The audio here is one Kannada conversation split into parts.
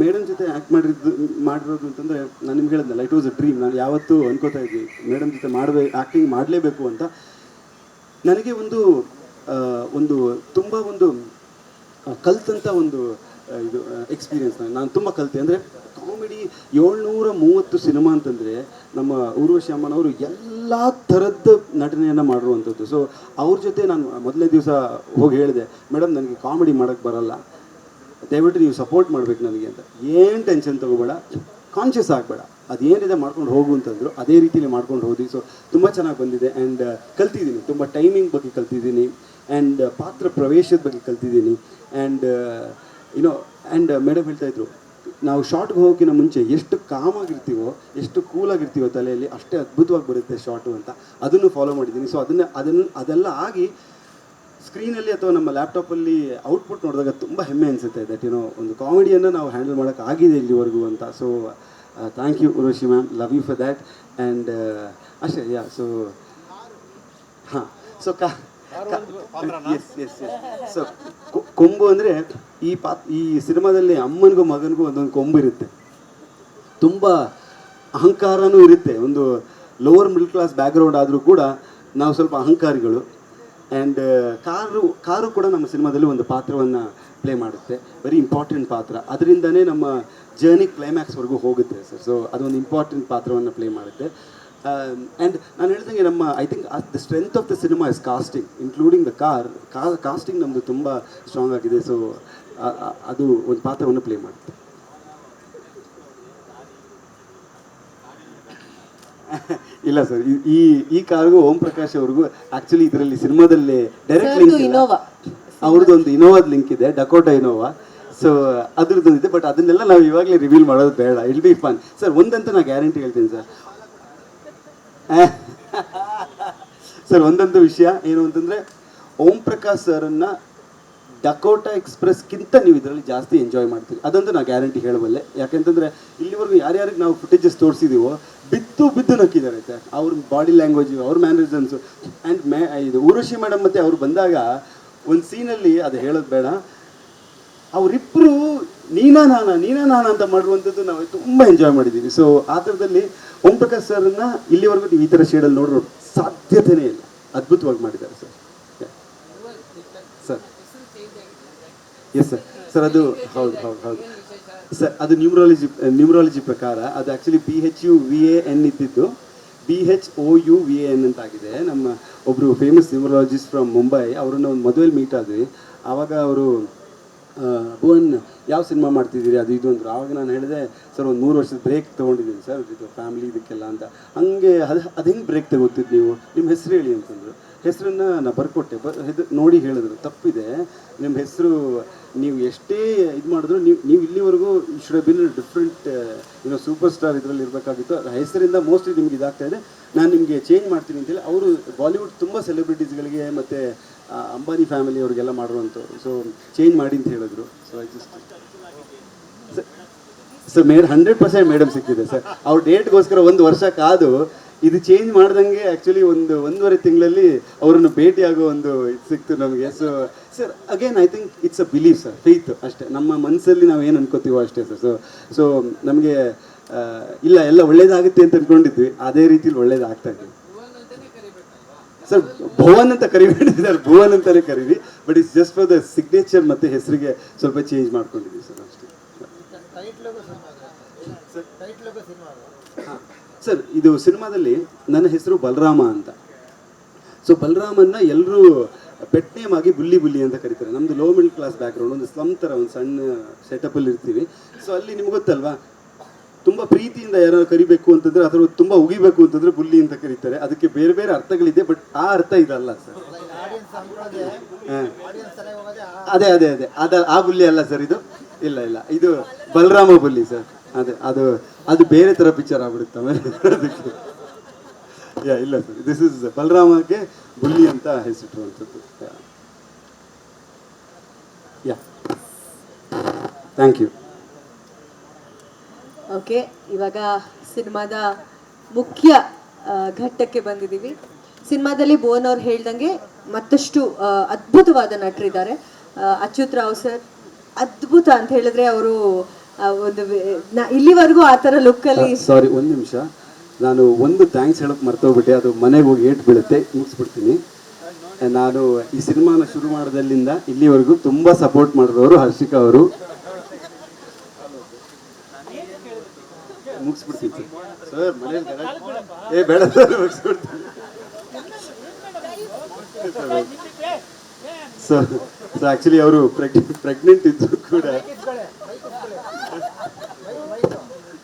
ಮೇಡಮ್ ಜೊತೆ ಆ್ಯಕ್ಟ್ ಮಾಡಿರೋದು ಅಂತಂದರೆ ನಾನು ನಿಮ್ಗೆ ಹೇಳಿದ್ನಲ್ಲ, ಇಟ್ ವಾಸ್ ಅ ಡ್ರೀಮ್. ನಾನು ಯಾವತ್ತೂ ಅನ್ಕೋತಾ ಇದ್ವಿ ಮೇಡಮ್ ಜೊತೆ ಆ್ಯಕ್ಟಿಂಗ್ ಮಾಡಲೇಬೇಕು ಅಂತ. ನನಗೆ ಒಂದು ತುಂಬ ಕಲ್ತಂಥ ಇದು ಎಕ್ಸ್ಪೀರಿಯನ್ಸ್. ನಾನು ತುಂಬ ಕಲಿತೆ. ಅಂದರೆ ಕಾಮಿಡಿ 730 ಸಿನಿಮಾ ಅಂತಂದರೆ ನಮ್ಮ ಊರ್ವಶಿ ಅಮ್ಮನವರು ಎಲ್ಲ ಥರದ್ದು ನಟನೆಯನ್ನು ಮಾಡಿರುವಂಥದ್ದು. ಸೊ ಅವ್ರ ಜೊತೆ ನಾನು ಮೊದಲನೇ ದಿವಸ ಹೋಗಿ ಹೇಳಿದೆ, ಮೇಡಮ್ ನನಗೆ ಕಾಮಿಡಿ ಮಾಡೋಕ್ಕೆ ಬರಲ್ಲ, ದಯವಿಟ್ಟು ನೀವು ಸಪೋರ್ಟ್ ಮಾಡಬೇಕು ನನಗೆ ಅಂತ. ಏನು ಟೆನ್ಷನ್ ತೊಗೋಬೇಡ, ಕಾನ್ಷಿಯಸ್ ಆಗಬೇಡ, ಅದೇನಿದೆ ಮಾಡ್ಕೊಂಡು ಹೋಗು ಅಂತಂದರು. ಅದೇ ರೀತಿಯಲ್ಲಿ ಮಾಡ್ಕೊಂಡು ಹೋದ್ವಿ. ಸೊ ತುಂಬ ಚೆನ್ನಾಗಿ ಬಂದಿದೆ. ಆ್ಯಂಡ್ ಕಲ್ತಿದ್ದೀನಿ, ತುಂಬ ಟೈಮಿಂಗ್ ಬಗ್ಗೆ ಕಲ್ತಿದ್ದೀನಿ, ಆ್ಯಂಡ್ ಪಾತ್ರ ಪ್ರವೇಶದ ಬಗ್ಗೆ ಕಲ್ತಿದ್ದೀನಿ. ಆ್ಯಂಡ್ ಆ್ಯಂಡ್ ಮೇಡಮ್ ಹೇಳ್ತಾಯಿದ್ರು, ನಾವು ಶಾರ್ಟ್ಗೆ ಹೋಗೋಕ್ಕಿಂತ ಮುಂಚೆ ಎಷ್ಟು ಕಾಮಾಗಿರ್ತೀವೋ, ಎಷ್ಟು ಕೂಲಾಗಿರ್ತೀವೋ ತಲೆಯಲ್ಲಿ, ಅಷ್ಟೇ ಅದ್ಭುತವಾಗಿ ಬರುತ್ತೆ ಶಾರ್ಟು ಅಂತ. ಅದನ್ನು ಫಾಲೋ ಮಾಡಿದ್ದೀನಿ. ಸೊ ಅದೆಲ್ಲ ಆಗಿ ಸ್ಕ್ರೀನಲ್ಲಿ ಅಥವಾ ನಮ್ಮ ಲ್ಯಾಪ್ಟಾಪಲ್ಲಿ ಔಟ್ಪುಟ್ ನೋಡಿದಾಗ ತುಂಬ ಹೆಮ್ಮೆ ಅನಿಸುತ್ತೆ. ದಟ್ ಒಂದು ಕಾಮಿಡಿಯನ್ನು ನಾವು ಹ್ಯಾಂಡಲ್ ಮಾಡೋಕ್ಕಾಗಿದೆ ಇಲ್ಲಿವರೆಗೂ ಅಂತ. So thank you Urvashi ma'am, love you for that. And ಅಷ್ಟೇ. ಸೊ ಹಾಂ, ಸೊ ಎಸ್. ಸೊ ಕೊಂಬು ಅಂದರೆ ಈ ಸಿನಿಮಾದಲ್ಲಿ ಅಮ್ಮನಿಗೂ ಮಗನಿಗೂ ಒಂದೊಂದು ಕೊಂಬು ಇರುತ್ತೆ. ತುಂಬ ಅಹಂಕಾರನೂ ಇರುತ್ತೆ. ಒಂದು ಲೋವರ್ ಮಿಡಲ್ ಕ್ಲಾಸ್ ಬ್ಯಾಕ್ಗ್ರೌಂಡ್ ಆದರೂ ಕೂಡ ನಾವು ಸ್ವಲ್ಪ ಅಹಂಕಾರಿಗಳು. ಆ್ಯಂಡ್ ಕಾರು ಕೂಡ ನಮ್ಮ ಸಿನಿಮಾದಲ್ಲಿ ಒಂದು ಪಾತ್ರವನ್ನು ಪ್ಲೇ ಮಾಡುತ್ತೆ, ವೆರಿ ಇಂಪಾರ್ಟೆಂಟ್ ಪಾತ್ರ. ಅದರಿಂದನೇ ನಮ್ಮ ಜರ್ನಿ ಕ್ಲೈಮ್ಯಾಕ್ಸ್ವರೆಗೂ ಹೋಗುತ್ತೆ ಸರ್. ಸೊ ಅದೊಂದು ಇಂಪಾರ್ಟೆಂಟ್ ಪಾತ್ರವನ್ನು ಪ್ಲೇ ಮಾಡುತ್ತೆ. ಆ್ಯಂಡ್ ನಾನು ಹೇಳ್ದಂಗೆ I think the strength of the cinema is casting, including the casting ನಮ್ಮದು ತುಂಬ ಸ್ಟ್ರಾಂಗ್ ಆಗಿದೆ. ಸೊ ಅದು ಒಂದು ಪಾತ್ರವನ್ನು ಪ್ಲೇ ಮಾಡುತ್ತೆ. ಇಲ್ಲ ಸರ್, ಈ ಕಾರ್ಗೂ ಓಂ ಪ್ರಕಾಶ್ ಅವ್ರಿಗೂ ಆ್ಯಕ್ಚುಲಿ ಇದರಲ್ಲಿ ಸಿನಿಮಾದಲ್ಲಿ ಡೈರೆಕ್ಟ್ ಲಿಂಕ್, ಅವ್ರದ್ದು ಒಂದು ಇನೋವಾದ ಲಿಂಕ್ ಇದೆ, ಡಕೋಟಾ ಇನೋವಾ. ಸೊ ಅದ್ರದ್ದು ಇದೆ. ಬಟ್ ಅದನ್ನೆಲ್ಲ ನಾವು ಇವಾಗಲೇ ರಿವೀಲ್ ಮಾಡೋದು ಬೇಡ, ಇಲ್ ಬಿ ಫನ್ ಸರ್. ಒಂದಂತೂ ನಾನು ಗ್ಯಾರಂಟಿ ಹೇಳ್ತೀನಿ ಸರ್. ಸರ್ ಒಂದಂತೂ ವಿಷಯ ಏನು ಅಂತಂದರೆ, ಓಂ ಪ್ರಕಾಶ್ ಸರ್ನ್ನು ಡಕೋಟಾ ಎಕ್ಸ್ಪ್ರೆಸ್ಗಿಂತ ನೀವು ಇದರಲ್ಲಿ ಜಾಸ್ತಿ ಎಂಜಾಯ್ ಮಾಡ್ತೀವಿ, ಅದಂತೂ ನಾನು ಗ್ಯಾರಂಟಿ ಹೇಳಬಲ್ಲೆ. ಯಾಕೆಂತಂದರೆ ಇಲ್ಲಿವರೆಗೂ ಯಾರ್ಯಾರಿಗೆ ನಾವು ಫುಟೇಜಸ್ ತೋರಿಸಿದ್ದೀವೋ ಬಿದ್ದು ನಕ್ಕಿದ್ದಾರೆ ಸರ್. ಅವ್ರ ಬಾಡಿ ಲ್ಯಾಂಗ್ವೇಜು, ಅವ್ರ ಮ್ಯಾನರಿಸಮ್ಸು. ಆ್ಯಂಡ್ ಇದು ಊರ್ವಶಿ ಮೇಡಮ್ ಮತ್ತು ಅವ್ರು ಬಂದಾಗ ಒಂದು ಸೀನಲ್ಲಿ, ಅದು ಹೇಳೋದು ಬೇಡ, ಅವರಿಬ್ಬರು ನೀನಾ ನಾನಾ ಅಂತ ಮಾಡಿರುವಂಥದ್ದು ನಾವು ತುಂಬ ಎಂಜಾಯ್ ಮಾಡಿದ್ದೀವಿ. ಸೊ ಆ ಥರದಲ್ಲಿ ಓಂ ಪ್ರಕಾಶ್ ಸರ್ನ ಇಲ್ಲಿವರೆಗೂ ನೀವು ಈ ಥರ ಶೇಡಲ್ಲಿ ನೋಡೋ ಸಾಧ್ಯತೆಯೇ ಇಲ್ಲ. ಅದ್ಭುತವಾಗಿ ಮಾಡಿದ್ದಾರೆ ಸರ್. ಸರ್ ಎಸ್ ಸರ್, ಅದು ಹೌದು ಸರ್. ಅದು ನ್ಯೂಮರಾಲಜಿ ಪ್ರಕಾರ ಅದು ಆ್ಯಕ್ಚುಲಿ BHUVAN ಇದ್ದಿದ್ದು BHOUVAN ಅಂತ ಆಗಿದೆ. ನಮ್ಮ ಒಬ್ಬರು ಫೇಮಸ್ ನ್ಯೂಮರಾಲಜಿಸ್ಟ್ ಫ್ರಮ್ ಮುಂಬೈ, ಅವರನ್ನು ಒಂದು ಮದುವೆಯಲ್ಲಿ ಮೀಟ್ ಆದ್ವಿ. ಆವಾಗ ಅವರು ಭುವನ್ ಯಾವ ಸಿನಿಮಾ ಮಾಡ್ತಿದ್ದೀರಿ ಅದು ಇದು ಅಂದರು. ಆವಾಗ ನಾನು ಹೇಳಿದೆ, ಸರ್ ಒಂದು 3 ವರ್ಷದ ಬ್ರೇಕ್ ತೊಗೊಂಡಿದ್ದೀನಿ ಸರ್, ಇದು ಫ್ಯಾಮಿಲಿ ಇದಕ್ಕೆಲ್ಲ ಅಂತ. ಹಂಗೆ ಅದು ಹೆಂಗೆ ಬ್ರೇಕ್ ತಗೋತಿದ್ದು ನೀವು, ನಿಮ್ಮ ಹೆಸರು ಹೇಳಿ ಅಂತಂದರು. ಹೆಸರನ್ನು ನಾನು ಬರ್ಕೊಟ್ಟೆ. ನೋಡಿ ಹೇಳಿದ್ರು, ತಪ್ಪಿದೆ ನಿಮ್ಮ ಹೆಸರು, ನೀವು ಎಷ್ಟೇ ಇದು ಮಾಡಿದ್ರು ನೀವು ಇಲ್ಲಿವರೆಗೂ should have been different super star ಇದರಲ್ಲಿ ಇರಬೇಕಾಗಿತ್ತು. ಹೆಸರಿಂದ ಮೋಸ್ಟ್ಲಿ ನಿಮ್ಗೆ ಇದಾಗ್ತಾ ಇದೆ, ನಾನು ನಿಮಗೆ ಚೇಂಜ್ ಮಾಡ್ತೀನಿ ಅಂತೇಳಿ. ಅವರು ಬಾಲಿವುಡ್ ತುಂಬ ಸೆಲೆಬ್ರಿಟೀಸ್ಗಳಿಗೆ ಮತ್ತು ಅಂಬಾನಿ ಫ್ಯಾಮಿಲಿ ಅವ್ರಿಗೆಲ್ಲ ಮಾಡಿರುವಂಥವ್ರು. ಸೊ ಚೇಂಜ್ ಮಾಡಿ ಅಂತ ಹೇಳಿದ್ರು. So I just sir 100% madam ಸಿಕ್ಕಿದೆ ಸರ್. ಅವ್ರ ಡೇಟ್ಗೋಸ್ಕರ 1 ವರ್ಷ ಕಾದು ಇದು ಚೇಂಜ್ ಮಾಡ್ದಂಗೆ ಆ್ಯಕ್ಚುಲಿ 1.5 ತಿಂಗಳಲ್ಲಿ ಅವರನ್ನು ಭೇಟಿಯಾಗೋ ಒಂದು ಇದು ಸಿಕ್ತು ನಮಗೆ. So sir again I think it's a belief sir, faith ಅಷ್ಟೇ. ನಮ್ಮ ಮನಸ್ಸಲ್ಲಿ ನಾವು ಏನು ಅನ್ಕೋತೀವೋ ಅಷ್ಟೇ ಸರ್. ಸೊ ನಮಗೆ ಇಲ್ಲ ಎಲ್ಲ ಒಳ್ಳೇದಾಗುತ್ತೆ ಅಂತ ಅಂದ್ಕೊಂಡಿದ್ವಿ, ಅದೇ ರೀತಿಲಿ ಒಳ್ಳೇದಾಗ್ತಾ ಇದೆ ಸರ್. ಭುವನ್ ಅಂತ ಕರಿಬೇಡಿ ಸರ್, ಭುವನ್ ಅಂತಲೇ ಕರೀರಿ. But it's just for the signature ಮತ್ತು ಹೆಸರಿಗೆ ಸ್ವಲ್ಪ ಚೇಂಜ್ ಮಾಡ್ಕೊಂಡಿದ್ದೀವಿ ಸರ್ ಅಷ್ಟೇ. ಹಾಂ ಸರ್, ಇದು ಸಿನಿಮಾದಲ್ಲಿ ನನ್ನ ಹೆಸರು ಬಲರಾಮ ಅಂತ. ಸೊ ಬಲರಾಮನ್ನ ಎಲ್ಲರೂ ಪೆಟ್ ನೇಮ್ ಆಗಿ ಬುಲ್ಲಿ ಅಂತ ಕರೀತಾರೆ. ನಮ್ಮದು ಲೋ ಮಿಡಲ್ ಕ್ಲಾಸ್ ಬ್ಯಾಕ್ಗ್ರೌಂಡ್, ಒಂದು ಸ್ಲಮ್ ಥರ ಒಂದು ಸಣ್ಣ ಸೆಟಪಲ್ಲಿ ಇರ್ತೀವಿ. ಸೊ ಅಲ್ಲಿ ನಿಮ್ಗೆ ಗೊತ್ತಲ್ವಾ, ತುಂಬ ಪ್ರೀತಿಯಿಂದ ಯಾರು ಕರಿಬೇಕು ಅಂತಂದರೆ ಅಥವಾ ತುಂಬ ಉಗಿಬೇಕು ಅಂತಂದರೆ ಬುಲ್ಲಿ ಅಂತ ಕರೀತಾರೆ. ಅದಕ್ಕೆ ಬೇರೆ ಬೇರೆ ಅರ್ಥಗಳಿದೆ, ಬಟ್ ಆ ಅರ್ಥ ಇದಲ್ಲ ಸರ್. ಅದೇ ಆ ಬುಲ್ಲಿ ಅಲ್ಲ ಸರ್, ಇದು ಇಲ್ಲ ಇದು ಬಲರಾಮ ಬುಲ್ಲಿ ಸರ್. ಅದು ಬೇರೆ ಥರ ಪಿಕ್ಚರ್ ಆಗ್ಬಿಡುತ್ತೆ ಆಮೇಲೆ ಅದಕ್ಕೆ. ಇಲ್ಲ ಸರ್, ದಿಸ್ ಇಸ್ ಬಲರಾಮಕ್ಕೆ ಬುಲ್ಲಿ ಅಂತ ಹೆಸರಿಟ್ಟಿರುವಂಥದ್ದು. Thank you. ಓಕೆ, ಇವಾಗ ಸಿನಿಮಾದ ಮುಖ್ಯ ಘಟ್ಟಕ್ಕೆ ಬಂದಿದ್ದೀವಿ. ಸಿನಿಮಾದಲ್ಲಿ ಭುವನ್ ಅವ್ರು ಹೇಳ್ದಂಗೆ ಮತ್ತಷ್ಟು ಅದ್ಭುತವಾದ ನಟರಿದ್ದಾರೆ. ಅಚ್ಯುತ್ ರಾವ್ ಸರ್ ಅದ್ಭುತ ಅಂತ ಹೇಳಿದ್ರೆ ಅವರು ಇಲ್ಲಿವರೆಗೂ ಆ ಥರ ಲುಕ್ಕಲ್ಲಿ. ಸಾರಿ, ಒಂದು ನಿಮಿಷ, ನಾನು ಒಂದು ಥ್ಯಾಂಕ್ಸ್ ಹೇಳೋಕೆ ಮರ್ತೋಗ್ಬಿಟ್ಟೆ, ಅದು ಮನೆಗೆ ಹೋಗಿ ಏಟ್ ಬೀಳುತ್ತೆ, ಮುಗಿಸ್ಬಿಡ್ತೀನಿ. ನಾನು ಈ ಸಿನಿಮಾನ ಶುರು ಮಾಡೋದಲ್ಲಿಂದ ಇಲ್ಲಿವರೆಗೂ ತುಂಬ ಸಪೋರ್ಟ್ ಮಾಡಿರೋರು ಹರ್ಷಿಕಾ ಅವರು. ಮುಗಿಸ್ಬಿಡ್ತೀನಿ ಸರ್ ಮನೇಲಿ ಬೇಡ ಸರ್, ಮುಗಿಸ್ಬಿಡ್ತೀನಿ. ಸೊ ಆ್ಯಕ್ಚುಲಿ ಅವರು ಪ್ರೆಗ್ನೆಂಟ್ ಇದ್ರು ಕೂಡ.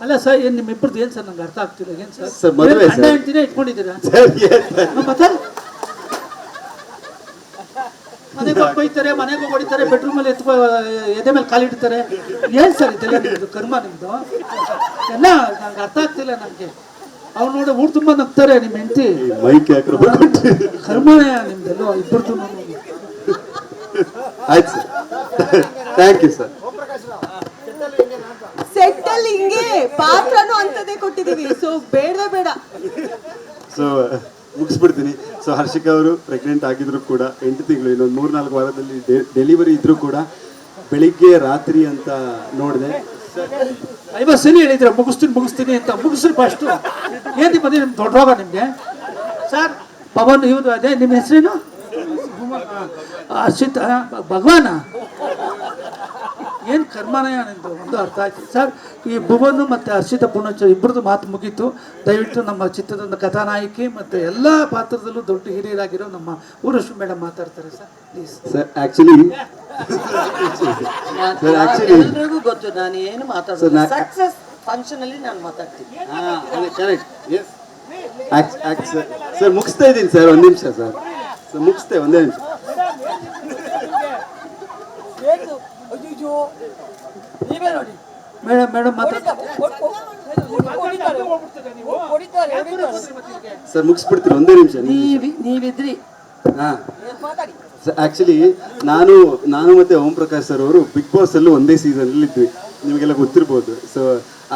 ಅಲ್ಲ ಸರ್, ಏನು ನಿಮ್ಮಿಬ್ಬರದ್ದು ಏನು ಸರ್ ನಂಗೆ ಅರ್ಥ ಆಗ್ತಿಲ್ಲ. ಏನು ಸರ್ ಸರ್ ಮದುವೆ ಗಂಡ ಹೆಂಡ್ತಿನೇ ಇಟ್ಕೊಂಡಿದ್ದೀರಾ? ಮತ್ತೆ ಮನೆಗೆ ಹೋಗಿ ಬೈತಾರೆ, ಮನೆಗೆ ಹೋಗಿ ಹೊಡಿತಾರೆ, ಬೆಡ್ರೂಮಲ್ಲಿ ಎದೆ ಮೇಲೆ ಕಾಲಿಡ್ತಾರೆ. ಏನು ಸರ್ ಇದೆಲ್ಲ ನಿಮ್ಮದು ಕರ್ಮ ನಿಮ್ಮದು ಎಲ್ಲ ನಂಗೆ ಅರ್ಥ ಆಗ್ತಿಲ್ಲ ನನಗೆ. ಅವ್ರು ನೋಡಿ ಊರು ತುಂಬ ನಗ್ತಾರೆ ನಿಮ್ಮ ಹೆಂಡತಿ. ಮೈಕ್ ಕರ್ಮನೇ ನಿಮ್ದೆಲ್ಲೋ ಇಬ್ಬರದು. ಆಯ್ತು ಸರ್, ಥ್ಯಾಂಕ್ ಯು ಸರ್. ಸೆಟ್ಟಲ್ಲಿ ಹಿಂಗೆ ಪಾತ್ರನೂ ಅಂತದೇ ಕೊಟ್ಟಿದೀವಿ, ಸೊ ಬೇಡ. ಸೊ ಮುಗಿಸ್ಬಿಡ್ತೀನಿ. ಸೊ ಹರ್ಷಿಕಾ ಅವರು ಪ್ರೆಗ್ನೆಂಟ್ ಆಗಿದ್ರು ಕೂಡ 8 ತಿಂಗಳು, ಇನ್ನೊಂದು 3-4 ವಾರದಲ್ಲಿ ಡೆಲಿವರಿ ಇದ್ರೂ ಕೂಡ ಬೆಳಿಗ್ಗೆ ರಾತ್ರಿ ಅಂತ ನೋಡಿದೆ. 50 ಸಲ ಹೇಳಿದ್ರೆ ಮುಗಿಸ್ತೀನಿ ಅಂತ. ಮುಗಿಸ್ರಿ ಫಸ್ಟು. ಏನು ನಿಮ್ಮದೇ ನಿಮ್ಗೆ ದೊಡ್ಡ ರೋಗ ನಿಮಗೆ ಸರ್. ಪವನ್ ಇವ್ದು ಅದೇ ನಿಮ್ಮ ಹೆಸರೇನು? ಹರ್ಷಿತ ಭಗವಾನ. ಏನು ಕರ್ಮನಯ ನಿಂದು ಒಂದು ಅರ್ಥ ಆಯ್ತು ಸರ್. ಈ ಭುವನ್ ಮತ್ತು ಹರ್ಷಿತ ಪುಣಚ ಇಬ್ಬರದು ಮಾತು ಮುಗೀತು. ದಯವಿಟ್ಟು ನಮ್ಮ ಚಿತ್ರದ ಕಥಾನಾಯಕಿ ಮತ್ತು ಎಲ್ಲ ಪಾತ್ರದಲ್ಲೂ ದೊಡ್ಡ ಹಿರಿಯರಾಗಿರೋ ನಮ್ಮ ಊರಶ್ರೀ ಮೇಡಮ್ ಮಾತಾಡ್ತಾರೆ ಸರ್, ಪ್ಲೀಸ್. ಸರ್ ಆ್ಯಕ್ಚುಲಿ ಎಲ್ರಿಗೂ ಗೊತ್ತು ನಾನು ಏನು ಮಾತಾಡ್ತೀನಿ. ಸಕ್ಸಸ್ ಫಂಕ್ಷನ್ ಅಲ್ಲಿ ನಾನು ಮಾತಾಡ್ತೀನಿ. ಕರೆಕ್ಟ್. ಸರ್ ಮುಗಿಸ್ತಾ ಇದ್ದೀನಿ ಸರ್, ಒಂದು ನಿಮಿಷ ಸರ್. ಮುಗಿಸ್ತೆ, ಒಂದೇ ನಿಮಿಷ. ಮೇಡಮ್ ಸರ್ ಮುಗಿಸ್ಬಿಡ್ತೀನಿ, ಒಂದೇ ನಿಮಿಷ. ನೀವಿದ್ರಿ. ಹಾಂ, ಆ್ಯಕ್ಚುಲಿ ನಾನು ಮತ್ತು ಓಂ ಪ್ರಕಾಶ್ ಸರ್ ಅವರು ಬಿಗ್ ಬಾಸ್ ಅಲ್ಲೂ ಒಂದೇ ಸೀಸನಲ್ಲಿ ಇದ್ವಿ, ನಿಮಗೆಲ್ಲ ಗೊತ್ತಿರ್ಬೋದು. ಸೊ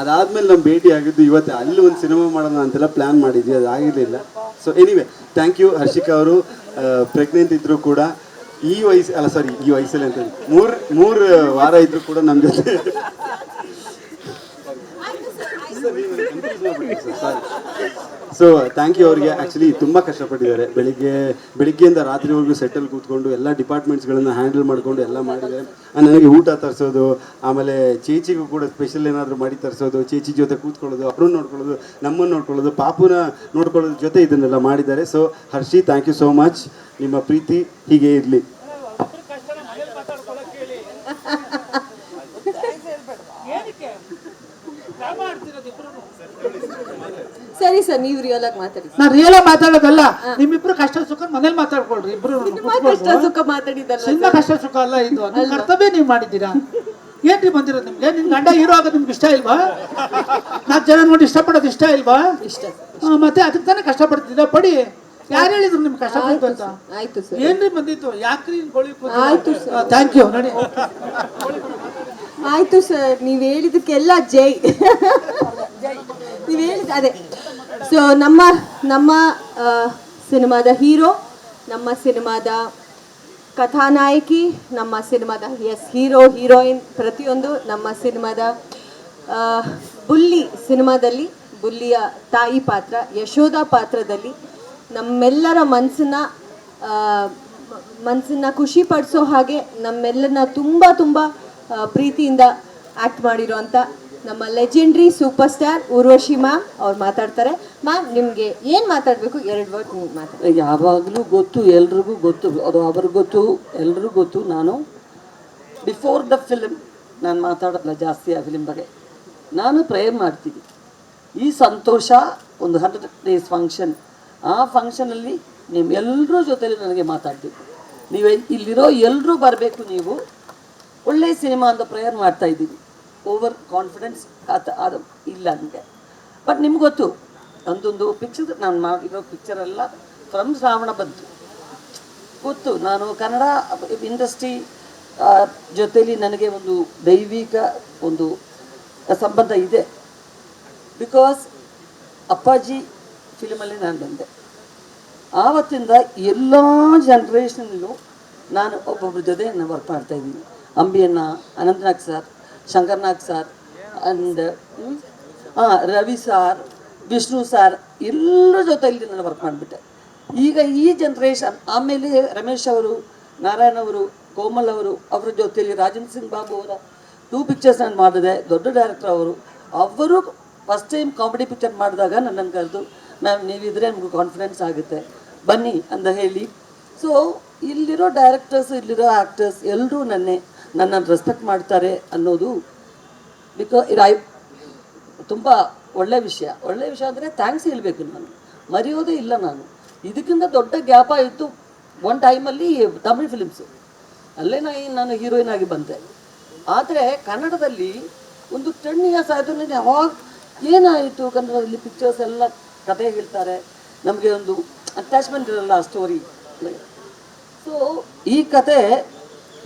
ಅದಾದ್ಮೇಲೆ ನಮ್ಮ ಭೇಟಿ ಆಗಿದ್ದು ಇವತ್ತು. ಅಲ್ಲಿ ಒಂದು ಸಿನಿಮಾ ಮಾಡೋಣ ಅಂತೆಲ್ಲ ಪ್ಲ್ಯಾನ್ ಮಾಡಿದ್ವಿ, ಅದು ಆಗಿರಲಿಲ್ಲ. So anyway thank you Harshika ಅವರು. ಪ್ರೆಗ್ನೆಂಟ್ ಇದ್ದರೂ ಕೂಡ ಈ ವಯಸ್ಸಲ್ಲಿ ಅಂತ 3 ವಾರ ಇದ್ರೂ ಕೂಡ ನಮ್ಮ ಜೊತೆ. ಸೊ ಥ್ಯಾಂಕ್ ಯು ಅವ್ರಿಗೆ. ಆ್ಯಕ್ಚುಲಿ ತುಂಬ ಕಷ್ಟಪಟ್ಟಿದ್ದಾರೆ. ಬೆಳಿಗ್ಗೆಯಿಂದ ರಾತ್ರಿವರೆಗೂ ಸೆಟ್ಟಲ್ಲಿ ಕೂತ್ಕೊಂಡು ಎಲ್ಲ ಡಿಪಾರ್ಟ್ಮೆಂಟ್ಸ್ಗಳನ್ನು ಹ್ಯಾಂಡಲ್ ಮಾಡಿಕೊಂಡು ಎಲ್ಲ ಮಾಡಿದ್ದಾರೆ. ನನಗೆ ಊಟ ತರಿಸೋದು, ಆಮೇಲೆ ಚೇಚಿಗೂ ಕೂಡ ಸ್ಪೆಷಲ್ ಏನಾದರೂ ಮಾಡಿ ತರಿಸೋದು, ಚೇಚಿ ಜೊತೆ ಕೂತ್ಕೊಳ್ಳೋದು, ಅವ್ರನ್ನ ನೋಡ್ಕೊಳ್ಳೋದು, ನಮ್ಮನ್ನು ನೋಡ್ಕೊಳ್ಳೋದು, ಪಾಪುನ ನೋಡ್ಕೊಳ್ಳೋದ್ರ ಜೊತೆ ಇದನ್ನೆಲ್ಲ ಮಾಡಿದ್ದಾರೆ. So Harshi, thank you so much. ನಿಮ್ಮ ಪ್ರೀತಿ ಹೀಗೆ ಇರಲಿ. ಸರಿ ಸರ್, ನೀವು ರಿಯಲ್ ಆಗಿ ಮಾತಾಡಿ. ನಾನು ರಿಯಲ್ ಆಗಿ ಮಾತಾಡೋದಲ್ಲ, ನಿಮ್ಮಿಬ್ರು ಕಷ್ಟ ಸುಖ ಮನೇಲಿ ಮಾತಾಡ್ಕೊಳ್ರಿ. ಇಬ್ರು ಕಷ್ಟ ಸುಖ ಮಾತಾಡಿದಲ್ಲ. ಸಿನಿಮಾ ಕಷ್ಟ ಸುಖ ಅಲ್ಲ ಇದು, ನಿಮ್ಮ ಕರ್ತವ್ಯ ನೀವು ಮಾಡಿದ್ದೀರಾ. ಏನ್ರಿ ಬಂದಿರೋದು ನಿಮ್ಗೆ? ನಿನ್ ಗಂಡ ಹೀರೋ ಆಗೋದು ನಿಮ್ಗೆ ಇಷ್ಟ ಇಲ್ವಾ? 4 ಜನ ನೋಡಿ ಇಷ್ಟಪಡೋದು ಇಷ್ಟ ಇಲ್ವಾ? ಇಷ್ಟ. ಮತ್ತೆ ಅದಕ್ಕೆ ತಾನೇ ಕಷ್ಟಪಡ್ತಿದ್ದೀರಾ. ಪಡಿ. ಯಾರು ಹೇಳಿದ್ರು ನಿಮ್ಗೆ ಕಷ್ಟಪಡ್ತು ಅಂತ? ಆಯ್ತು ಸರ್. ಏನ್ರಿ ಬಂದಿತ್ತು? ಯಾಕ್ರಿ ಗೋಳಿ? ಆಯ್ತು ಸರ್, ಥ್ಯಾಂಕ್ ಯು. ನೋಡಿ ಆಯ್ತು ಸರ್, ನೀವು ಹೇಳಿದಕ್ಕೆಲ್ಲ ಜೈ. ನೀವು ಹೇಳಿದ ಅದೇ. ಸೊ ನಮ್ಮ ಸಿನಿಮಾದ ಹೀರೋ, ನಮ್ಮ ಸಿನಿಮಾದ ಕಥಾನಾಯಕಿ, ನಮ್ಮ ಸಿನಿಮಾದ ಹೀರೋ ಹೀರೋಯಿನ್ ಪ್ರತಿಯೊಂದು ನಮ್ಮ ಸಿನಿಮಾದ ಸಿನಿಮಾದಲ್ಲಿ ಬುಲ್ಲಿಯ ತಾಯಿ ಪಾತ್ರ, ಯಶೋಧ ಪಾತ್ರದಲ್ಲಿ ನಮ್ಮೆಲ್ಲರ ಮನಸ್ಸನ್ನ ಖುಷಿ ಪಡಿಸೋ ಹಾಗೆ ನಮ್ಮೆಲ್ಲರನ್ನ ತುಂಬ ಪ್ರೀತಿಯಿಂದ ಆ್ಯಕ್ಟ್ ಮಾಡಿರೋ ಅಂಥ ನಮ್ಮ legendary super star Urvashi ma'am ಅವ್ರು ಮಾತಾಡ್ತಾರೆ. ಮ್ಯಾಮ್, ನಿಮಗೆ ಏನು ಮಾತಾಡಬೇಕು? 2 ವರ್ಡ್ ನೀವು ಮಾತಾಡಿ. ಯಾವಾಗಲೂ ಗೊತ್ತು, ಎಲ್ರಿಗೂ ಗೊತ್ತು, ಅದು ಅವ್ರಿಗೆ ಗೊತ್ತು, ಎಲ್ರಿಗೂ ಗೊತ್ತು. ನಾನು ಬಿಫೋರ್ ದ ಫಿಲ್ಮ್ ನಾನು ಮಾತಾಡೋಲ್ಲ ಜಾಸ್ತಿ ಆ ಫಿಲ್ಮ್ ಬಗ್ಗೆ. ನಾನು ಪ್ರೇಯರ್ ಮಾಡ್ತೀನಿ. ಈ ಸಂತೋಷ ಒಂದು 100 days ಫಂಕ್ಷನ್, ಆ ಫಂಕ್ಷನಲ್ಲಿ ನಿಮ್ಮೆಲ್ಲರ ಜೊತೆಲಿ ನನಗೆ ಮಾತಾಡ್ಬೇಕು. ನೀವು ಇಲ್ಲಿರೋ ಎಲ್ಲರೂ ಬರಬೇಕು. ನೀವು ಒಳ್ಳೆಯ ಸಿನಿಮಾ ಅಂತ ಪ್ರೇಯರ್ ಮಾಡ್ತಾ ಇದ್ದೀವಿ. ಓವರ್ ಕಾನ್ಫಿಡೆನ್ಸ್ ಅದು ಇಲ್ಲ ನನಗೆ. ಬಟ್ ನಿಮ್ಗೆ ಗೊತ್ತು, ಒಂದೊಂದು ಪಿಕ್ಚರ್ ನಾನು ಮಾಡಿರೋ ಪಿಕ್ಚರೆಲ್ಲ ಫ್ರಮ್ ಶ್ರಾವಣ ಬಂತು ಗೊತ್ತು. ನಾನು ಕನ್ನಡ ಇಂಡಸ್ಟ್ರಿ ಜೊತೆಲಿ ನನಗೆ ಒಂದು ದೈವಿಕ ಒಂದು ಸಂಬಂಧ ಇದೆ. ಬಿಕಾಸ್ ಅಪ್ಪಾಜಿ ಫಿಲ್ಮಲ್ಲಿ ನಾನು ಬಂದೆ. ಆವತ್ತಿಂದ ಎಲ್ಲ ಜನ್ರೇಷನಲ್ಲೂ ನಾನು ಒಬ್ಬೊಬ್ಬರ ಜೊತೆ ನಾನು ವರ್ಕ್ ಮಾಡ್ತಾಯಿದ್ದೀನಿ. ಅಂಬಿಯಣ್ಣ, Anantnag sir, Shankarnag sir, and Ravi sir, Vishnu sir ಎಲ್ಲರ ಜೊತೆಯಲ್ಲಿ ನಾನು ವರ್ಕ್ ಮಾಡಿಬಿಟ್ಟೆ. ಈಗ ಈ ಜನ್ರೇಷನ್ ಆಮೇಲೆ ರಮೇಶ್ ಅವರು, ನಾರಾಯಣ್ ಅವರು, ಕೋಮಲ್ ಅವರು, ಅವರ ಜೊತೆಯಲ್ಲಿ ರಾಜೇಂದ್ರ ಸಿಂಗ್ ಬಾಬು ಅವರ 2 ಪಿಕ್ಚರ್ಸ್ ನಾನು ಮಾಡಿದೆ. ದೊಡ್ಡ ಡೈರೆಕ್ಟರ್ ಅವರು ಫಸ್ಟ್ ಟೈಮ್ ಕಾಮಿಡಿ ಪಿಕ್ಚರ್ ಮಾಡಿದಾಗ ನನ್ನನ್ನು ಕರೆದು, ಮ್ಯಾಮ್ ನೀವಿದ್ರೆ ನಮಗೂ ಕಾನ್ಫಿಡೆನ್ಸ್ ಆಗುತ್ತೆ ಬನ್ನಿ ಅಂತ ಹೇಳಿ. ಸೊ ಇಲ್ಲಿರೋ ಡೈರೆಕ್ಟರ್ಸ್, ಇಲ್ಲಿರೋ ಆ್ಯಕ್ಟರ್ಸ್ ಎಲ್ಲರೂ ನನ್ನನ್ನು ರೆಸ್ಪೆಕ್ಟ್ ಮಾಡ್ತಾರೆ ಅನ್ನೋದು ತುಂಬ ಒಳ್ಳೆಯ ವಿಷಯ ಅಂದರೆ ಥ್ಯಾಂಕ್ಸ್ ಹೇಳಬೇಕು. ನಾನು ಮರೆಯೋದೇ ಇಲ್ಲ. ನಾನು ಇದಕ್ಕಿಂತ ದೊಡ್ಡ ಗ್ಯಾಪ್ ಆಯಿತು ಒಂದು ಟೈಮಲ್ಲಿ ತಮಿಳ್ ಫಿಲಿಮ್ಸು, ಅಲ್ಲೇ ನಾನು ಹೀರೋಯಿನ್ ಆಗಿ ಬಂದೆ. ಆದರೆ ಕನ್ನಡದಲ್ಲಿ ಒಂದು 10 ಇಯರ್ಸ್ ಆಯಿತು. ನಾನು ಯಾವಾಗ ಏನಾಯಿತು ಕನ್ನಡದಲ್ಲಿ ಪಿಕ್ಚರ್ಸ್ ಎಲ್ಲ ಕತೆ ಹೇಳ್ತಾರೆ, ನಮಗೆ ಒಂದು ಅಟ್ಯಾಚ್ಮೆಂಟ್ ಇರಲ್ಲ ಆ ಸ್ಟೋರಿ. ಸೊ ಈ ಕತೆ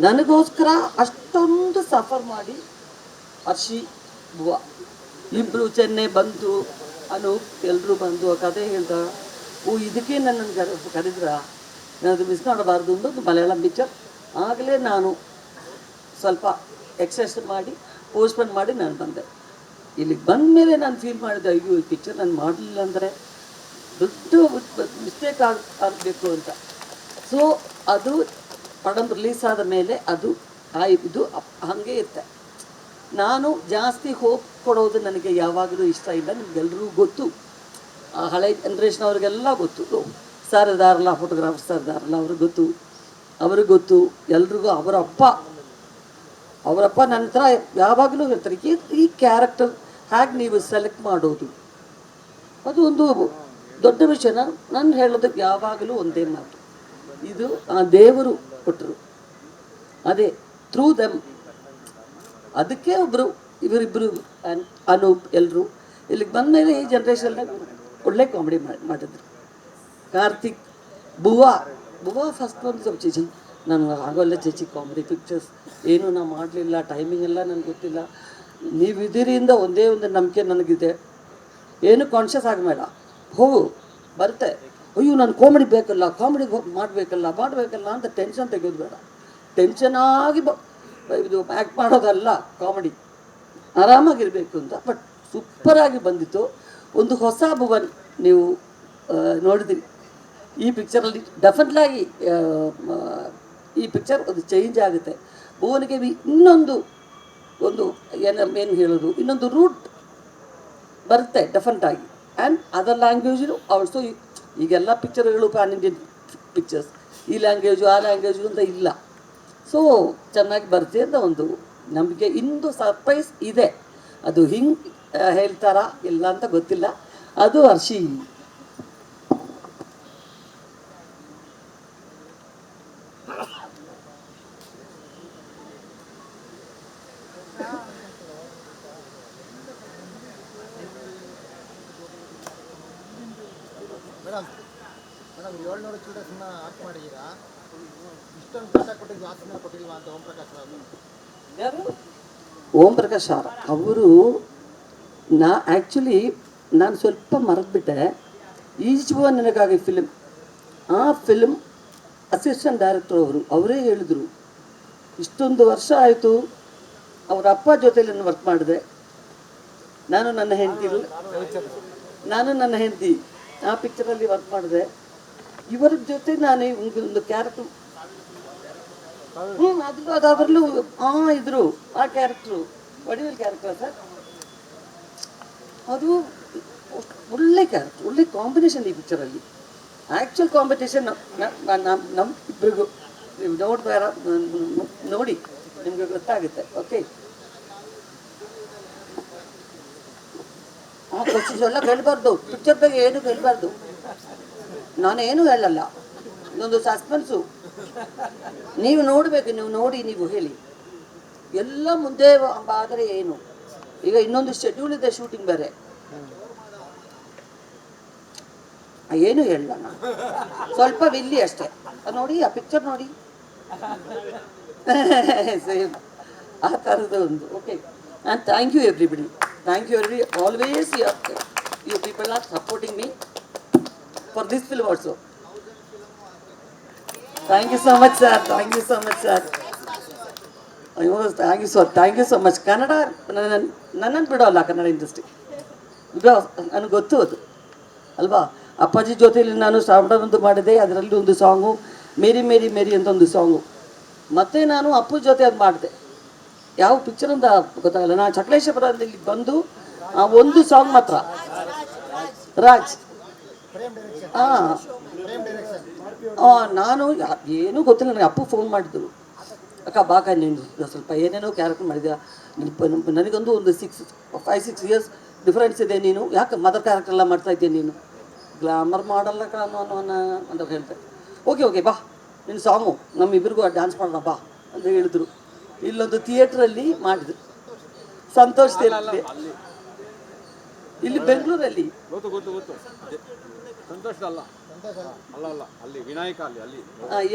ನನಗೋಸ್ಕರ ಅಷ್ಟೊಂದು ಸಫರ್ ಮಾಡಿ ಹರ್ಷಿ ಬುವ ಇಬ್ಬರು ಚೆನ್ನೈ ಬಂತು, ಅನೂಪ್ ಎಲ್ಲರೂ ಬಂದು ಆ ಕತೆ ಹೇಳ್ದ. ಇದಕ್ಕೆ ನನ್ನನ್ನು ಕರೆದ್ರ, ನಾನು ಅದು ಮಿಸ್ ಮಾಡಬಾರ್ದು ಒಂದು ಮಲಯಾಳಂ ಪಿಕ್ಚರ್. ಆಗಲೇ ನಾನು ಸ್ವಲ್ಪ ಎಕ್ಸರ್ಸೈಸ್ ಮಾಡಿ ಪೋಸ್ಟ್ಪೋನ್ ಮಾಡಿ ನಾನು ಬಂದೆ. ಇಲ್ಲಿಗೆ ಬಂದ ಮೇಲೆ ನಾನು ಫೀಲ್ ಮಾಡಿದೆ, ಅಯ್ಯೋ ಈ ಪಿಕ್ಚರ್ ನಾನು ಮಾಡಲಿಲ್ಲ ಅಂದರೆ ದೊಡ್ಡ ಮಿಸ್ಟೇಕ್ ಆಗಬೇಕು ಅಂತ. ಸೊ ಅದು ಪಡಂ ರಿಲೀಸ್ ಆದ ಮೇಲೆ ಅದು ಇದು ಹಾಗೆ ಇರುತ್ತೆ. ನಾನು ಜಾಸ್ತಿ ಹೋಪ್ ಕೊಡೋದು ನನಗೆ ಯಾವಾಗಲೂ ಇಷ್ಟ ಇಲ್ಲ. ನಿಮಗೆಲ್ಲರೂ ಗೊತ್ತು, ಹಳೆ ಜನ್ರೇಷನ್ ಅವ್ರಿಗೆಲ್ಲ ಗೊತ್ತು. ಸರ್ ಇದಾರಲ್ಲ, ಫೋಟೋಗ್ರಾಫರ್ ಸರ್ ಇದಾರಲ್ಲ, ಅವ್ರಿಗೆ ಗೊತ್ತು ಎಲ್ರಿಗೂ. ಅವರಪ್ಪ ನನ್ನ ಹತ್ರ ಯಾವಾಗಲೂ ಹೇಳ್ತಾರೆ, ಈ ಕ್ಯಾರೆಕ್ಟರ್ ಹೇಗೆ ನೀವು ಸೆಲೆಕ್ಟ್ ಮಾಡೋದು, ಅದು ಒಂದು ದೊಡ್ಡ ವಿಷಯ. ನಾನು ಹೇಳೋದಕ್ಕೆ ಯಾವಾಗಲೂ ಒಂದೇ ಮಾತು, ಇದು ಆ ದೇವರು ಕೊಟ್ಟರು, ಅದೇ ಥ್ರೂ ದೆಮ್. ಅದಕ್ಕೆ ಇವರಿಬ್ಬರು ಅನೂಪ್ ಎಲ್ಲರೂ ಇಲ್ಲಿಗೆ ಬಂದ ಮೇಲೆ ಈ ಜನ್ರೇಷನ್ನಾಗ ಒಳ್ಳೆ ಕಾಮಿಡಿ ಮಾಡಿದ್ರು. ಕಾರ್ತಿಕ್, ಬುವಾ ಫಸ್ಟ್ ಒಂದು ಸ್ವಲ್ಪ ಚೇಚಿ, ನನಗೆ ಆಗೋಲ್ಲ ಚೇಚಿ ಕಾಮಿಡಿ ಪಿಕ್ಚರ್ಸ್ ಏನು ನಾವು ಮಾಡಲಿಲ್ಲ, ಟೈಮಿಂಗ್ ಎಲ್ಲ ನನಗೆ ಗೊತ್ತಿಲ್ಲ. ನೀವಿದ್ದೀರಿಂದ ಒಂದೇ ಒಂದು ನಂಬಿಕೆ ನನಗಿದೆ, ಏನು ಕಾನ್ಷಿಯಸ್ ಆಗಬೇಡ, ಹೋಗು ಬರುತ್ತೆ. ಅಯ್ಯೋ ನಾನು ಕಾಮಿಡಿ ಬೇಕಲ್ಲ, ಕಾಮಿಡಿ ಮಾಡಬೇಕಲ್ಲ ಅಂತ ಟೆನ್ಷನ್ ತೆಗೆಯೋದು ಬೇಡ. ಟೆನ್ಷನ್ ಆಗಿ ಇದು ಆ್ಯಕ್ಟ್ ಮಾಡೋದಲ್ಲ ಕಾಮಿಡಿ, ಆರಾಮಾಗಿರಬೇಕು ಅಂತ. ಬಟ್ ಸೂಪರಾಗಿ ಬಂದಿತ್ತು. ಒಂದು ಹೊಸ ಭುವನ್ ನೀವು ನೋಡಿದಿರಿ ಈ ಪಿಕ್ಚರಲ್ಲಿ. ಡೆಫಿನೆಟ್ಲಾಗಿ ಈ ಪಿಕ್ಚರ್ ಒಂದು ಚೇಂಜ್ ಆಗುತ್ತೆ. ಭುವನಿಗೆ ಇನ್ನೊಂದು ಏನು ಹೇಳೋದು, ಇನ್ನೊಂದು ರೂಟ್ ಬರುತ್ತೆ ಡೆಫಿನೆಟಾಗಿ. And other language also. ಈಗೆಲ್ಲ ಪಿಕ್ಚರ್ಗಳು ಪ್ಯಾನ್ ಇಂಡಿಯನ್ ಪಿಕ್ಚರ್ಸ್, ಈ ಲ್ಯಾಂಗ್ವೇಜು ಆ ಲ್ಯಾಂಗ್ವೇಜು ಅಂತ ಇಲ್ಲ. ಸೊ ಚೆನ್ನಾಗಿ ಬರುತ್ತೆ ಅಂತ ಒಂದು ನಂಬಿಕೆ. ಇನ್ನೊಂದು ಸರ್ಪ್ರೈಸ್ ಇದೆ, ಅದು ಹಿಂಗೆ ಹೇಳ್ತಾರಾ ಇಲ್ಲ ಅಂತ ಗೊತ್ತಿಲ್ಲ. ಅದು ಹರ್ಷಿ. ಮೇಡಮ್ 700 ಚಿಲ್ಡ್ರನ್ಸ್ನ ಆಕ್ಟ್ ಮಾಡಿದ್ದೀರಾ, ಇಷ್ಟೊಂದು ಕೆಲಸ ಕೊಟ್ಟಿದ್ದು ಆಸನ ಕೊಟ್ಟಿಲ್ವಾ ಅಂತ ಓಂ ಪ್ರಕಾಶ್ ಅವರ ಅವರು ಆ್ಯಕ್ಚುಲಿ ನಾನು ಸ್ವಲ್ಪ ಮರೆತುಬಿಟ್ಟೆ. ಈಜುವ ನನಗಾಗಿ ಫಿಲ್ಮ್, ಆ ಫಿಲ್ಮ್ ಅಸಿಸ್ಟೆಂಟ್ ಡೈರೆಕ್ಟರ್ ಅವರೇ ಹೇಳಿದರು, ಇಷ್ಟೊಂದು ವರ್ಷ ಆಯಿತು ಅವರ ಅಪ್ಪ ಜೊತೆಲಿ ನಾನು ವರ್ಕ್ ಮಾಡಿದೆ. ನಾನು ನನ್ನ ಹೆಂಡತಿ ಆ ಪಿಕ್ಚರಲ್ಲಿ ವರ್ಕ್ ಮಾಡಿದೆ. ಇವರ ಜೊತೆ ನಾನು ಒಂದು ಕ್ಯಾರೆಕ್ಟರ್ ಅದರಲ್ಲೂ ಇದ್ರು ಆ ಕ್ಯಾರೆಕ್ಟ್ರು ವಡಿವೇಲ್ ಕ್ಯಾರೆಕ್ಟರ್ ಸರ್. ಅದು ಒಳ್ಳೆ ಕ್ಯಾರೆಕ್ಟರ್, ಒಳ್ಳೆ ಕಾಂಬಿನೇಷನ್ ಈ ಪಿಕ್ಚರಲ್ಲಿ. ಆ್ಯಕ್ಚುಲ್ ಕಾಂಪಿಟೇಷನ್ ನಮ್ಮ ಇಬ್ಬರಿಗೂ ನೀವು ನೋಡಿ ನಿಮಗೆ ಗೊತ್ತಾಗುತ್ತೆ. ಓಕೆ, ಕ್ವಶನ್ಸ್ ಎಲ್ಲ ಕೇಳಬಾರ್ದು, ಪಿಕ್ಚರ್ ಬಗ್ಗೆ ಏನು ಕೇಳಬಾರ್ದು. ನಾನೇನು ಹೇಳಲ್ಲ, ಇದೊಂದು ಸಸ್ಪೆನ್ಸು. ನೀವು ನೋಡಬೇಕು, ನೀವು ನೋಡಿ ನೀವು ಹೇಳಿ ಎಲ್ಲ ಮುಂದೆ. ಆದರೆ ಏನು, ಈಗ ಇನ್ನೊಂದು ಶೆಡ್ಯೂಲ್ ಇದೆ, ಶೂಟಿಂಗ್ ಬೇರೆ. ಏನು ಹೇಳಲ್ಲ ನಾನು, ಸ್ವಲ್ಪ ವಿಲ್ಲಿ ಅಷ್ಟೇ. ನೋಡಿ ಆ ಪಿಕ್ಚರ್ ನೋಡಿ, ಸೇಮ್ ಆ ಥರದ್ದು ಒಂದು. Okay, and thank you everybody, thank you every. Always you people are supporting me for this film also. Thank you so much sir, thank you so much sir. ಅಯ್ಯೋ thank you so much. Kannada ನನ್ನನ್ನು ಬಿಡೋಲ್ಲ ಕನ್ನಡ ಇಂಡಸ್ಟ್ರಿ, ನನಗೆ ಗೊತ್ತು ಅದು ಅಲ್ವಾ. ಅಪ್ಪಾಜಿ ಜೊತೆಯಲ್ಲಿ ನಾನು ಶ್ರಾವಣಬಂಧು ಮಾಡಿದೆ, ಅದರಲ್ಲಿ ಒಂದು ಸಾಂಗು ಮೇರಿ ಮೇರಿ ಮೇರಿ ಅಂತ ಒಂದು ಸಾಂಗು. ಮತ್ತು ನಾನು ಅಪ್ಪು ಜೊತೆ ಅದು ಮಾಡಿದೆ. ಯಾವ ಪಿಕ್ಚರ್ ಅಂತ ಗೊತ್ತಾಗಲ್ಲ. ನಾನು ಸಕಲೇಶಪುರದಲ್ಲಿ ಬಂದು ಆ ಒಂದು ಸಾಂಗ್ ಮಾತ್ರ ರಾಜ್ ನಾನು ಏನೂ ಗೊತ್ತಿಲ್ಲ ನನಗೆ. ಅಪ್ಪು ಫೋನ್ ಮಾಡಿದ್ರು, ಅಕ್ಕ ಬಾಕ ನೀನು ಸ್ವಲ್ಪ ಏನೇನೋ ಕ್ಯಾರೆಕ್ಟರ್ ಮಾಡಿದ್ಯಾ, ನನಗೊಂದು ಒಂದು 5-6 ಇಯರ್ಸ್ ಡಿಫ್ರೆನ್ಸ್ ಇದೆ, ನೀನು ಯಾಕೆ ಮದರ್ ಕ್ಯಾರೆಕ್ಟರ್ ಎಲ್ಲ ಮಾಡ್ತಾ ಇದ್ದೆ, ನೀನು ಗ್ಲಾಮರ್ ಮಾಡಲ್ಲ ಅಂತ ಹೇಳ್ತಾರೆ. ಓಕೆ ಬಾ ನಿನ್ನ ಸಾಂಗು ನಮ್ಮಿಬ್ಬರಿಗೂ ಡ್ಯಾನ್ಸ್ ಮಾಡೋಣ ಬಾ ಅಂತ ಹೇಳಿದ್ರು. ಇಲ್ಲೊಂದು ಥಿಯೇಟ್ರಲ್ಲಿ ಮಾಡಿದ್ರು, ಸಂತೋಷ್ ಥಿಯೇಟ್ರಲ್ಲಿ, ಇಲ್ಲಿ ಬೆಂಗಳೂರಲ್ಲಿ.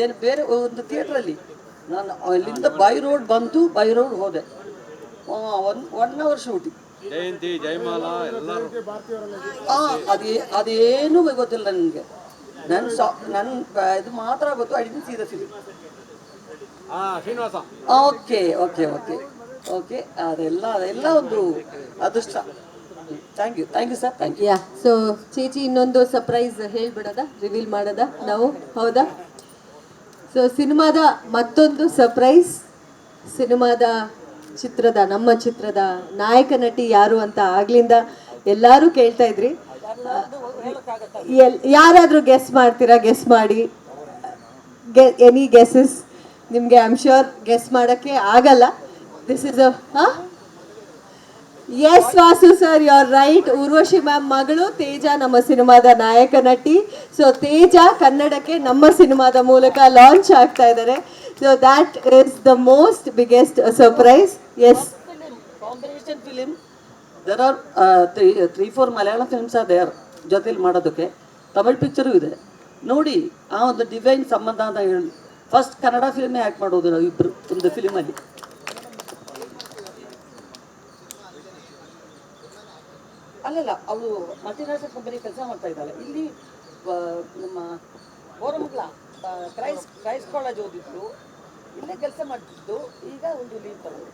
ಏನು ಬೇರೆ ಒಂದು ಥಿಯೇಟ್ರಲ್ಲಿ ನಾನು ಅಲ್ಲಿಂದ ಬೈ ರೋಡ್ ಬಂತು, ಬೈ ರೋಡ್ ಹೋದೆ. 1 ಅವರ್ ಶೂಟಿಂಗ್. ಜಯಂತಿ ಜಯಮಾಲಾ ಎಲ್ಲರೂ ಅದೇನೂ ಗೊತ್ತಿಲ್ಲ ನನಗೆ. ನನ್ನ ಇದು ಮಾತ್ರ ಗೊತ್ತು. I didn't see the film. Srinivasa. Okay ಅದೆಲ್ಲ ಒಂದು ಅದೃಷ್ಟ. Thank you sir, thank you. Yeah, so ಚೇಚಿ ಇನ್ನೊಂದು ಸರ್ಪ್ರೈಸ್ ಹೇಳ್ಬಿಡೋದ, ರಿವೀಲ್ ಮಾಡೋದ ನಾವು, ಹೌದಾ? ಸೊ ಸಿನಿಮಾದ ಮತ್ತೊಂದು ಸರ್ಪ್ರೈಸ್, ನಮ್ಮ ಚಿತ್ರದ ನಾಯಕ ನಟಿ ಯಾರು ಅಂತ ಆಗ್ಲಿಂದ ಎಲ್ಲರೂ ಕೇಳ್ತಾ ಇದ್ರಿ. ಯಾರಾದರೂ ಗೆಸ್ ಮಾಡ್ತೀರಾ? ಗೆಸ್ ಮಾಡಿ. Any guesses? ನಿಮಗೆ ಐ ಆಮ್ ಶ್ಯೂರ್ ಗೆಸ್ ಮಾಡೋಕ್ಕೆ ಆಗಲ್ಲ. This is yes Vasu sir, you are right. Urvashi ma'am ಮಗಳು ತೇಜ ನಮ್ಮ ಸಿನಿಮಾದ ನಾಯಕ ನಟಿ. ಸೊ ತೇಜ ಕನ್ನಡಕ್ಕೆ ನಮ್ಮ ಸಿನಿಮಾದ ಮೂಲಕ ಲಾಂಚ್ ಆಗ್ತಾ ಇದ್ದಾರೆ. So that is the most biggest surprise. Yes, combination film. There are 3-4 Malayalam films are there ಜೊತೆಲಿ ಮಾಡೋದಕ್ಕೆ. ತಮಿಳ್ ಪಿಕ್ಚರು ಇದೆ ನೋಡಿ. ಆ ಒಂದು ಡಿವೈನ್ ಸಂಬಂಧ ಅಂತ ಹೇಳಿ ಫಸ್ಟ್ ಕನ್ನಡ ಫಿಲ್ಮೇ ಆ್ಯಕ್ಟ್ ಮಾಡೋದು ನಾವು ಇಬ್ಬರು ಒಂದು ಫಿಲಿಮಲ್ಲಿ. ಅಲ್ಲಲ್ಲ, ಅವಳು ಮಲ್ಟಿನ್ಯಾಷನಲ್ ಕಂಪನಿ ಕೆಲಸ ಮಾಡ್ತಾ ಇದ್ದಾಳೆ. ಇಲ್ಲಿ ನಮ್ಮ ಗೋರಮಂಗಲ ಕ್ರೈಸ್ಟ್ ಕಾಲೇಜ್ ಓದಿದ್ದು, ಇಲ್ಲೇ ಕೆಲಸ ಮಾಡ್ತಿದ್ದು. ಈಗ ಒಂದು ಲೀವ್ ತಗೊಂಡು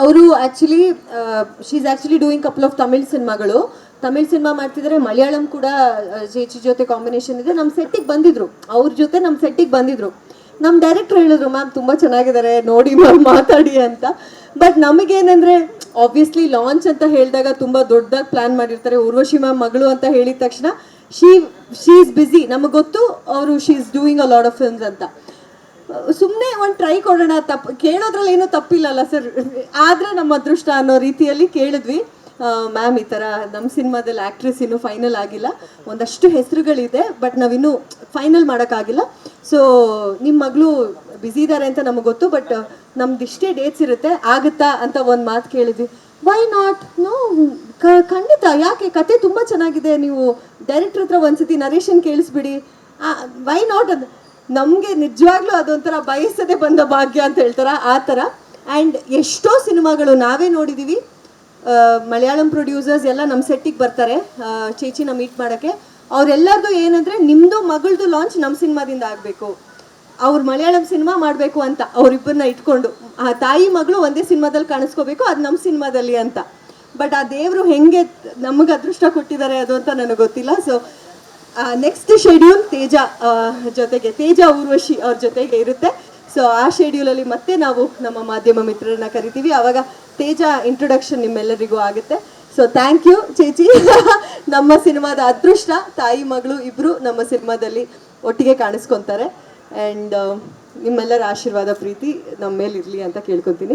ಅವರು actually she is actually doing couple of Tamil cinema ಮಾಡ್ತಿದ್ದಾರೆ. ಮಲಯಾಳಂ ಕೂಡ ಚೇಚಿ ಜೊತೆ ಕಾಂಬಿನೇಷನ್ ಇದೆ. ನಮ್ಮ ಸೆಟ್ಟಿಗೆ ಬಂದಿದ್ರು, ಅವ್ರ ಜೊತೆ ನಮ್ಮ ಸೆಟ್ಟಿಗೆ ಬಂದಿದ್ರು. ನಮ್ಮ ಡೈರೆಕ್ಟರ್ ಹೇಳಿದ್ರು, ಮ್ಯಾಮ್ ತುಂಬ ಚೆನ್ನಾಗಿದ್ದಾರೆ ನೋಡಿ ಮ್ಯಾಮ್ ಮಾತಾಡಿ ಅಂತ. ಬಟ್ ನಮಗೇನಂದರೆ ಆಬ್ವಿಯಸ್ಲಿ ಲಾಂಚ್ ಅಂತ ಹೇಳಿದಾಗ ತುಂಬ ದೊಡ್ಡದಾಗಿ ಪ್ಲ್ಯಾನ್ ಮಾಡಿರ್ತಾರೆ. ಊರ್ವಶಿ ಮ್ಯಾಮ್ ಮಗಳು ಅಂತ ಹೇಳಿದ ತಕ್ಷಣ ಶೀ ಈಸ್ ಬ್ಯುಸಿ. ನಮಗೆ ಗೊತ್ತು ಅವರು she is doing a lot of films ಅಂತ. ಸುಮ್ಮನೆ ಒಂದು ಟ್ರೈ ಕೊಡೋಣ, ಕೇಳೋದ್ರಲ್ಲಿ ಏನೂ ತಪ್ಪಿಲ್ಲಲ್ಲ ಸರ್, ಆದರೆ ನಮ್ಮ ಅದೃಷ್ಟ ಅನ್ನೋ ರೀತಿಯಲ್ಲಿ ಕೇಳಿದ್ವಿ. ಮ್ಯಾಮ್ ಈ ಥರ ನಮ್ಮ ಸಿನಿಮಾದಲ್ಲಿ ಆ್ಯಕ್ಟ್ರೆಸ್ ಇನ್ನೂ ಫೈನಲ್ ಆಗಿಲ್ಲ, ಒಂದಷ್ಟು ಹೆಸರುಗಳಿದೆ, ಬಟ್ ನಾವಿನ್ನೂ ಫೈನಲ್ ಮಾಡೋಕ್ಕಾಗಿಲ್ಲ. ಸೊ ನಿಮ್ಮ ಮಗಳು ಬ್ಯುಸಿ ಇದ್ದಾರೆ ಅಂತ ನಮಗೆ ಗೊತ್ತು, ಬಟ್ ನಮ್ದು ಇಷ್ಟೇ ಡೇಟ್ಸ್ ಇರುತ್ತೆ, ಆಗುತ್ತಾ ಅಂತ ಒಂದು ಮಾತು ಕೇಳಿದ್ವಿ. Why not? ನೋ, ಖಂಡಿತ, ಯಾಕೆ, ಕತೆ ತುಂಬ ಚೆನ್ನಾಗಿದೆ, ನೀವು ಡೈರೆಕ್ಟ್ರ್ ಹತ್ರ ಒಂದ್ಸತಿ ನರೇಶನ್ ಕೇಳಿಸ್ಬಿಡಿ, ವೈ ನಾಟ್ ಅಂತ. ನಮಗೆ ನಿಜವಾಗ್ಲೂ ಅದೊಂಥರ ಬಯಸದೆ ಬಂದ ಭಾಗ್ಯ ಅಂತ ಹೇಳ್ತಾರೆ, ಆ ಥರ. ಆ್ಯಂಡ್ ಎಷ್ಟೋ ಸಿನಿಮಾಗಳು ನಾವೇ ನೋಡಿದ್ದೀವಿ. ಮಲಯಾಳಂ ಪ್ರೊಡ್ಯೂಸರ್ಸ್ ಎಲ್ಲ ನಮ್ಮ ಸೆಟ್ಟಿಗೆ ಬರ್ತಾರೆ ಚೇಚಿನ ಮೀಟ್ ಮಾಡೋಕ್ಕೆ. ಅವರೆಲ್ಲರದು ಏನಂದರೆ, ನಿಮ್ಮದು ಮಗಳದು ಲಾಂಚ್ ನಮ್ಮ ಸಿನಿಮಾದಿಂದ ಆಗಬೇಕು, ಅವ್ರು ಮಲಯಾಳಂ ಸಿನಿಮಾ ಮಾಡಬೇಕು ಅಂತ ಅವರಿಬ್ಬರನ್ನ ಇಟ್ಕೊಂಡು, ಆ ತಾಯಿ ಮಗಳು ಒಂದೇ ಸಿನಿಮಾದಲ್ಲಿ ಕಾಣಿಸ್ಕೋಬೇಕು, ಅದು ನಮ್ಮ ಸಿನಿಮಾದಲ್ಲಿ ಅಂತ. ಬಟ್ ಆ ದೇವರು ಹೆಂಗೆ ನಮಗೆ ಅದೃಷ್ಟ ಕೊಟ್ಟಿದ್ದಾರೆ ಅದು ಅಂತ ನನಗೆ ಗೊತ್ತಿಲ್ಲ. ಸೊ ನೆಕ್ಸ್ಟ್ ಶೆಡ್ಯೂಲ್ ತೇಜ ಊರ್ವಶಿ ಅವ್ರ ಜೊತೆಗೆ ಇರುತ್ತೆ. ಸೊ ಆ ಶೆಡ್ಯೂಲಲ್ಲಿ ಮತ್ತೆ ನಾವು ನಮ್ಮ ಮಾಧ್ಯಮ ಮಿತ್ರರನ್ನ ಕರಿತೀವಿ, ಆವಾಗ ತೇಜ ಇಂಟ್ರೊಡಕ್ಷನ್ ನಿಮ್ಮೆಲ್ಲರಿಗೂ ಆಗುತ್ತೆ. ಸೊ ಥ್ಯಾಂಕ್ ಯು ಚೇಚಿ. ನಮ್ಮ ಸಿನಿಮಾದ ಅದೃಷ್ಟ ತಾಯಿ ಮಗಳು ಇಬ್ಬರು ನಮ್ಮ ಸಿನಿಮಾದಲ್ಲಿ ಒಟ್ಟಿಗೆ ಕಾಣಿಸ್ಕೊತಾರೆ. ಆ್ಯಂಡ್ ನಿಮ್ಮೆಲ್ಲರ ಆಶೀರ್ವಾದ ಪ್ರೀತಿ ನಮ್ಮ ಮೇಲೆ ಇರಲಿ ಅಂತ ಕೇಳ್ಕೊತೀನಿ.